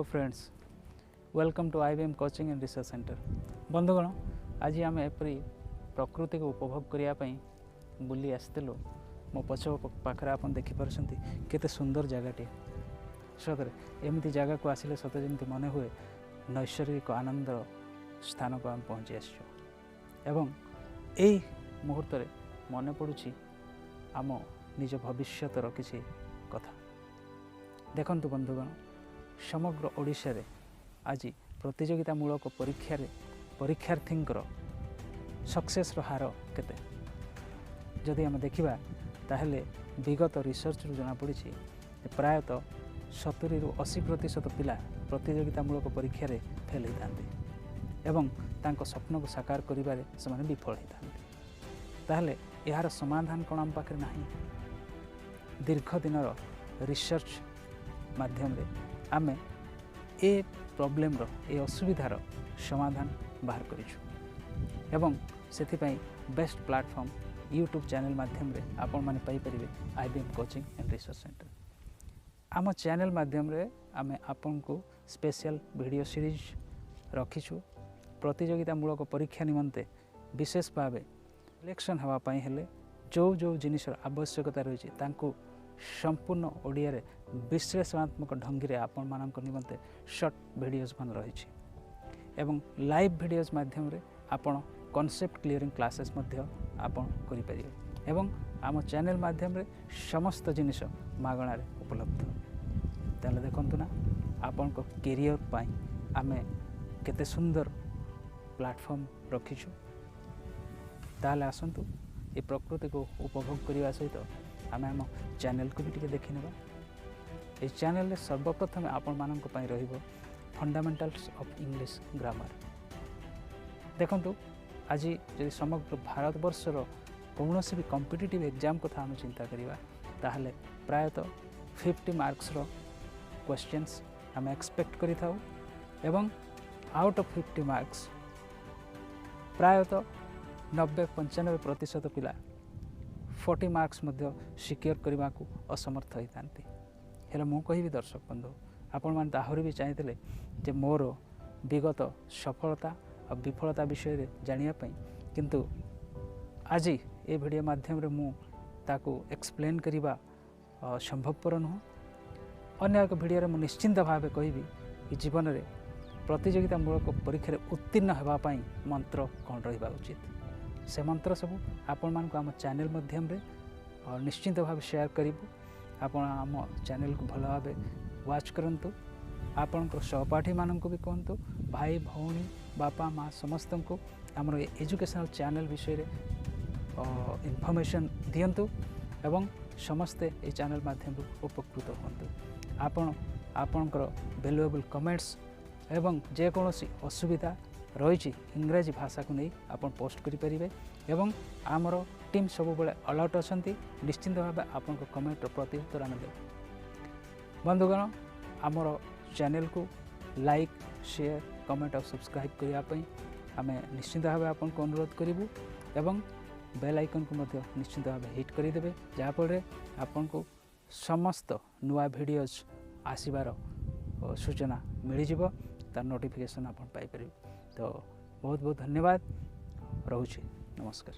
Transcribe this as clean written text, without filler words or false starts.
Friends, welcome to IBM coaching and research centre. बंधुगण, आज आम एपरी प्रकृति को उपभोग करने बुली आसलु। मो पछ पाखे आप देखिपुं केते सुंदर जगहटे। सतरे एमती जगह को आसिले सत जमी मन हुए नैसर्गिक आनंद स्थान को आम पहुँची आसुँ। यही मुहूर्त मन पड़ुछि आम निज भविष्यतर किसी कथा। देखंतु बंधुगण, समग्र ओडिशा रे आज प्रतियोगितामूलक परीक्षार्थी सक्सेस हार केते जदि आम देखा ताहले विगत रिसर्च रु जना पड़ी प्रायतः 70 ରୁ 80% पिला प्रतियोगितामूलक परीक्षा रे फेल होता एवं तांको स्वप्न को साकार करिबारे समान विफल होता। ताहले यार समाधान कौन आम पाखे नहीं। दीर्घ दिनर रिसर्च माध्यम रे आमे ए प्रॉब्लम रो ए असुविधार समाधान बाहर करिछु एवं सेथिपाई बेस्ट प्लेटफॉर्म यूट्यूब चैनल माध्यम रे आपण माने पाई परिबे IBM coaching and research centre. आम चैनल माध्यम रे आमे आपन को स्पेशल वीडियो सीरीज रखिछु। प्रतियोगितामूलक परीक्षा निमंते विशेष भाव सिलेक्शन हवा पाई हेले जो जो जिनिसर आवश्यकता रही तांको संपूर्ण ओडिया रे विश्लेषणात्मक ढंगी रे आपण मानक निमंते शॉर्ट वीडियोज मान रही एवं लाइव वीडियोज माध्यम रे आपण कॉन्सेप्ट क्लियरिंग क्लासेस मध्य आपण करि परिबे एवं आम चैनल माध्यम रे समस्त जिनिस मागणा रे उपलब्ध। ताले देखंतु ना आपण को करियर पाई आमे केते सुंदर प्लेटफॉर्म रखिछु। ताले आसंतु ए प्रकृति को उपभोग करने सहित आम आम चैनल को भी टिके देखि नेबा। ए चैनल रे सर्वप्रथम आपण मानक पई रहिबो फंडामेंटल्स ऑफ इंग्लिश ग्रामर। देखंतु आज यदि समग्र भारत वर्षर कौन भी कॉम्पिटिटिव एग्जाम कथा आम चिंता करिबा ताहले प्रायतः 50 मार्क्स रो क्वेश्चंस आम एक्सपेक्ट करि थाउ एवं आउट ऑफ 50 मार्क्स प्रायतः 90-95% पिला 40 मार्क्स मध्य सिक्योर करने को असमर्थ होता। हेले मु कहि दर्शक बंधु आपण मान आहुरी भी चाहिए जे मोर विगत सफलता और विफलता विषय रे जानिया पई, किंतु आज ये वीडियो माध्यम रे मु ताको एक्सप्लेन करिबा संभवपर नुह। अन्य एक वीडियो रे मु निश्चिंत भाव कहबी कि जीवन रे प्रतियोगितामूलक परीक्षा उत्तीर्ण होगा पाई मंत्र कौन रहा उचित। से मंत्र सब आपण मान को आम चैनल माध्यम रे निश्चिंत भाव शेयर करिबु। आपण आम चैनल को भल भाव वाच करंतु। आपण सहपाठी मान को भी कहतु, भाई भौणी बापा माँ समस्त को आमर एजुकेशनल चैनल विषय रे इनफॉरमेशन दियंतु एवं समस्ते ये चैनल माध्यम उपकृत होंतु। आपणकर वैल्यूएबल कमेंट्स एवं जेकोसी असुविधा रही इंग्राजी भाषा को नहीं आप पोस्ट करें एवं आमर टीम सब बड़े अलर्ट अच्छा निश्चिंत भाव आपण कमेंट प्रति उत्तर आम दे। बंधुगण, आमर चैनल को लाइक शेयर कमेंट और सब्सक्राइब करने आम निश्चिंत भाव आपन को अनुरोध करूँ एवं बेल आइकन को मध्य निश्चिंत भाव हिट करदे जहाँफल आपन को समस्त नुआ वीडियोज आसबार सूचना मिलଯିव तार नोटिफिकेशन आप पाइपर। तो बहुत बहुत धन्यवाद, रोचे नमस्कार।